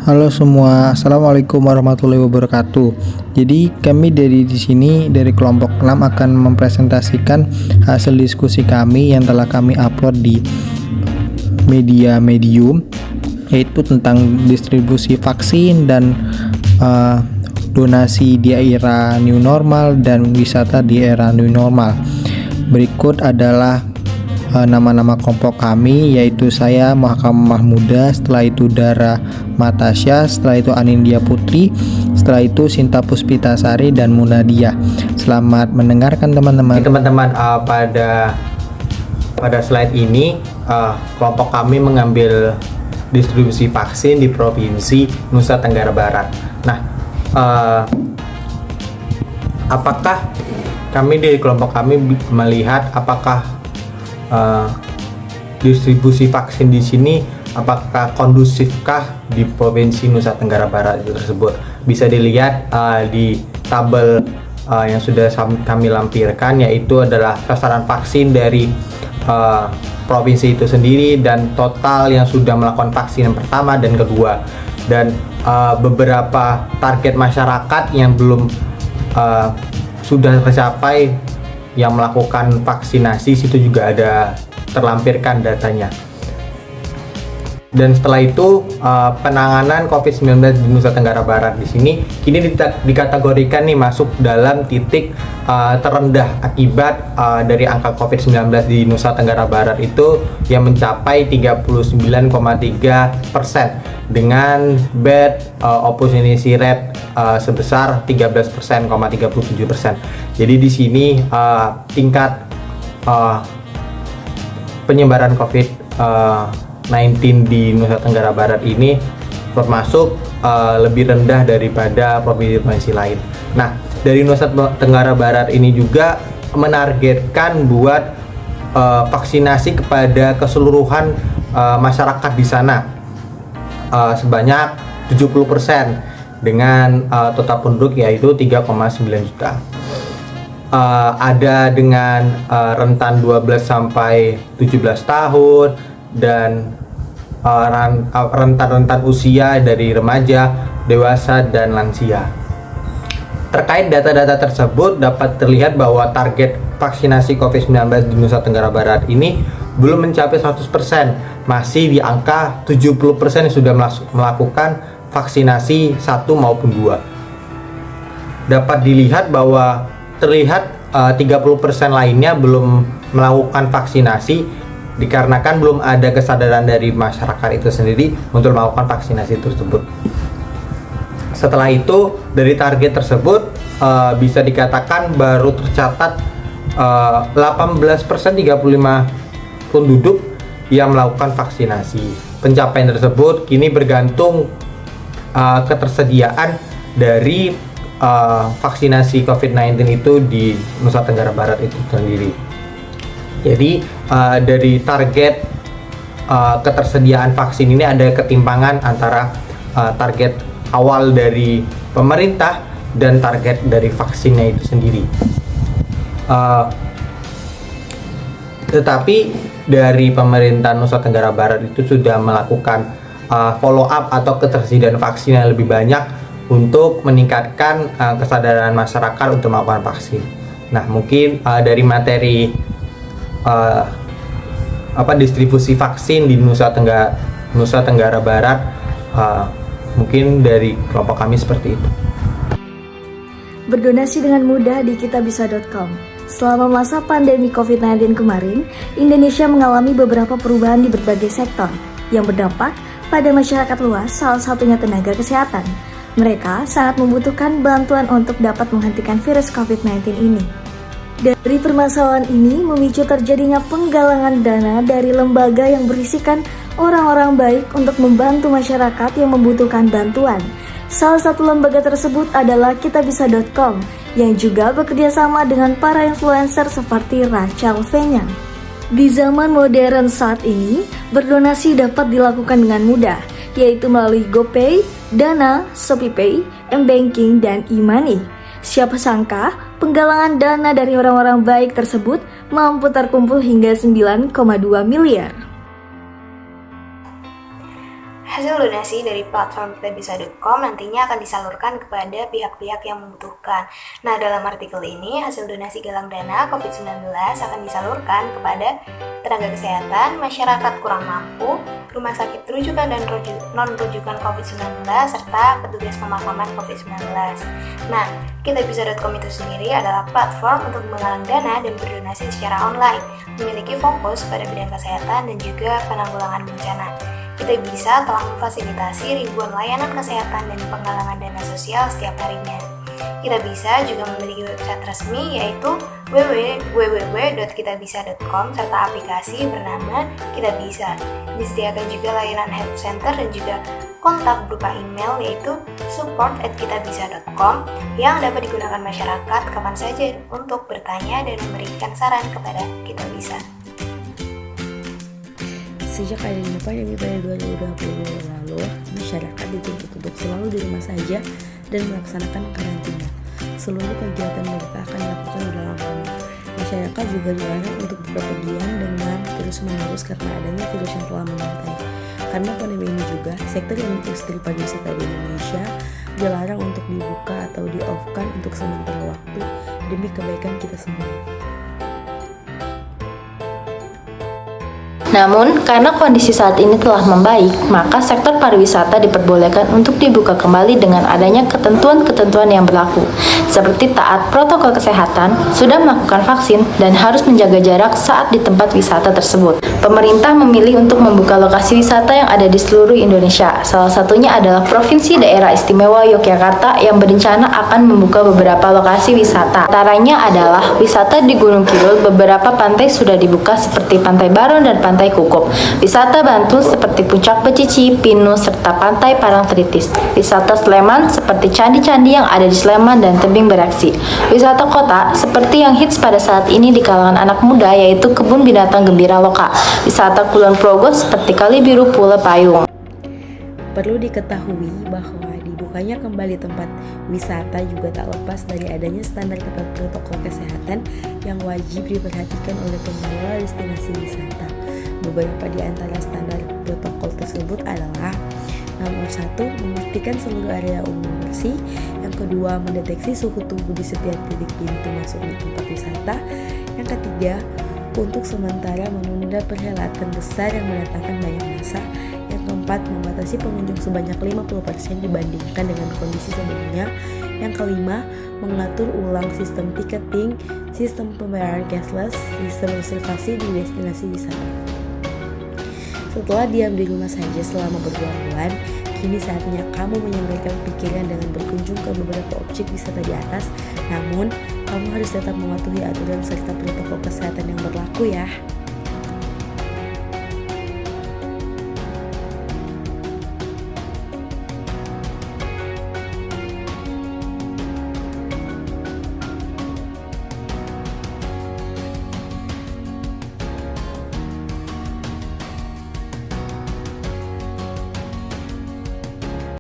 Halo semua, assalamualaikum warahmatullahi wabarakatuh. Jadi kami dari di sini dari kelompok 6 akan mempresentasikan hasil diskusi kami yang telah kami upload di media Medium, yaitu tentang distribusi vaksin dan donasi di era new normal dan wisata di era new normal. Berikut adalah nama-nama kelompok kami, yaitu saya Muhammad Mahmuda, setelah itu Dara Matasya, setelah itu Anindya Putri, setelah itu Sinta Puspitasari dan Munadia. Selamat mendengarkan teman-teman. Pada slide ini kelompok kami mengambil distribusi vaksin di Provinsi Nusa Tenggara Barat. Nah, apakah kami di kelompok kami melihat apakah distribusi vaksin di sini apakah kondusifkah di Provinsi Nusa Tenggara Barat itu tersebut? Bisa dilihat di tabel yang sudah kami lampirkan, yaitu adalah sasaran vaksin dari provinsi itu sendiri dan total yang sudah melakukan vaksin yang pertama dan kedua, dan beberapa target masyarakat yang belum sudah tercapai yang melakukan vaksinasi, situ juga ada terlampirkan datanya. Dan setelah itu penanganan COVID-19 di Nusa Tenggara Barat di sini kini dikategorikan nih masuk dalam titik terendah akibat dari angka COVID-19 di Nusa Tenggara Barat itu yang mencapai 39,3% dengan bed opportunity rate sebesar 13,37%. Jadi di sini tingkat penyebaran COVID-19 di Nusa Tenggara Barat ini termasuk lebih rendah daripada provinsi-provinsi lain. Nah, dari Nusa Tenggara Barat ini juga menargetkan buat vaksinasi kepada keseluruhan masyarakat di sana sebanyak 70% dengan total penduduk yaitu 3,9 juta. Ada dengan rentan 12 sampai 17 tahun dan rentan usia dari remaja, dewasa, dan lansia. Terkait data-data tersebut dapat terlihat bahwa target vaksinasi COVID-19 di Nusa Tenggara Barat ini belum mencapai 100%, masih di angka 70% yang sudah melakukan vaksinasi 1 maupun 2. Dapat dilihat bahwa terlihat 30% lainnya belum melakukan vaksinasi dikarenakan belum ada kesadaran dari masyarakat itu sendiri untuk melakukan vaksinasi tersebut. Setelah itu, dari target tersebut bisa dikatakan baru tercatat 18% 35 penduduk yang melakukan vaksinasi. Pencapaian tersebut kini bergantung ketersediaan dari vaksinasi COVID-19 itu di Nusa Tenggara Barat itu sendiri. Jadi dari target ketersediaan vaksin ini ada ketimpangan antara target awal dari pemerintah dan target dari vaksinnya itu sendiri. Tetapi dari pemerintah Nusa Tenggara Barat itu sudah melakukan follow up atau ketersediaan vaksin yang lebih banyak untuk meningkatkan kesadaran masyarakat untuk melakukan vaksin. Nah, mungkin dari materi distribusi vaksin di Nusa Tenggara Barat mungkin dari kelompok kami seperti itu. Berdonasi dengan mudah di kitabisa.com. Selama masa pandemi COVID-19 kemarin, Indonesia mengalami beberapa perubahan di berbagai sektor yang berdampak pada masyarakat luas, salah satunya tenaga kesehatan. Mereka sangat membutuhkan bantuan untuk dapat menghentikan virus COVID-19 ini. Dari permasalahan ini memicu terjadinya penggalangan dana dari lembaga yang berisikan orang-orang baik untuk membantu masyarakat yang membutuhkan bantuan. Salah satu lembaga tersebut adalah kitabisa.com yang juga bekerja sama dengan para influencer seperti Rachel Fenyang. Di zaman modern saat ini, berdonasi dapat dilakukan dengan mudah, yaitu melalui GoPay, Dana, ShopeePay, M-Banking, dan e-money. Siapa sangka, penggalangan dana dari orang-orang baik tersebut mampu terkumpul hingga 9,2 miliar. Hasil donasi dari platform kitabisa.com nantinya akan disalurkan kepada pihak-pihak yang membutuhkan. Nah, dalam artikel ini, hasil donasi galang dana COVID-19 akan disalurkan kepada tenaga kesehatan, masyarakat kurang mampu, rumah sakit rujukan dan non-rujukan COVID-19, serta petugas pemakaman COVID-19. Nah, kitabisa.com itu sendiri adalah platform untuk menggalang dana dan berdonasi secara online, memiliki fokus pada bidang kesehatan dan juga penanggulangan bencana. Kitabisa telah memfasilitasi ribuan layanan kesehatan dan penggalangan dana sosial setiap harinya. Kitabisa juga memiliki website resmi yaitu www.kitabisa.com serta aplikasi bernama Kitabisa. Disediakan juga layanan help center dan juga kontak berupa email yaitu support@kitabisa.com yang dapat digunakan masyarakat kapan saja untuk bertanya dan memberikan saran kepada Kitabisa. Sejak adanya pandemi pada 2020 lalu, masyarakat dituntut untuk selalu di rumah saja dan melaksanakan karantina. Seluruh kegiatan mereka akan dilakukan di dalam rumah. Masyarakat juga dilarang untuk bepergian dengan terus-menerus karena adanya virus yang telah mengintai. Karena pandemi ini juga, sektor industri pariwisata di Indonesia dilarang untuk dibuka atau di-off-kan untuk sementara waktu demi kebaikan kita semua. Namun, karena kondisi saat ini telah membaik, maka sektor pariwisata diperbolehkan untuk dibuka kembali dengan adanya ketentuan-ketentuan yang berlaku, seperti taat protokol kesehatan, sudah melakukan vaksin, dan harus menjaga jarak saat di tempat wisata tersebut. Pemerintah memilih untuk membuka lokasi wisata yang ada di seluruh Indonesia. Salah satunya adalah Provinsi Daerah Istimewa Yogyakarta yang berencana akan membuka beberapa lokasi wisata. Antaranya adalah wisata di Gunung Kidul, beberapa pantai sudah dibuka seperti Pantai Baron dan Pantai Kukup. Wisata Bantul seperti Puncak Becici, Pinus, serta Pantai Parangtritis. Wisata Sleman seperti candi-candi yang ada di Sleman dan tebing bereaksi. Wisata kota seperti yang hits pada saat ini di kalangan anak muda yaitu Kebun Binatang Gembira Loka. Wisata Kulon Progo seperti Kali Biru Pulau Payung. Perlu diketahui bahwa dibukanya kembali tempat wisata juga tak lepas dari adanya standar ketat protokol kesehatan yang wajib diperhatikan oleh pengelola destinasi wisata. Beberapa di antara standar protokol tersebut adalah: nomor 1, memastikan seluruh area umum bersih. Yang kedua, mendeteksi suhu tubuh di setiap titik pintu masuk di tempat wisata. Yang ketiga, untuk sementara menunda perhelatan besar yang mendatangkan banyak massa. Yang keempat, membatasi pengunjung sebanyak 50% dibandingkan dengan kondisi sebelumnya. Yang kelima, mengatur ulang sistem ticketing, sistem pembayaran cashless, sistem reservasi di destinasi wisata. Setelah diam di rumah saja selama berbulan-bulan, kini saatnya kamu menyegarkan pikiran dengan berkunjung ke beberapa objek wisata di atas. Namun, kamu harus tetap mematuhi aturan serta protokol kesehatan yang berlaku ya.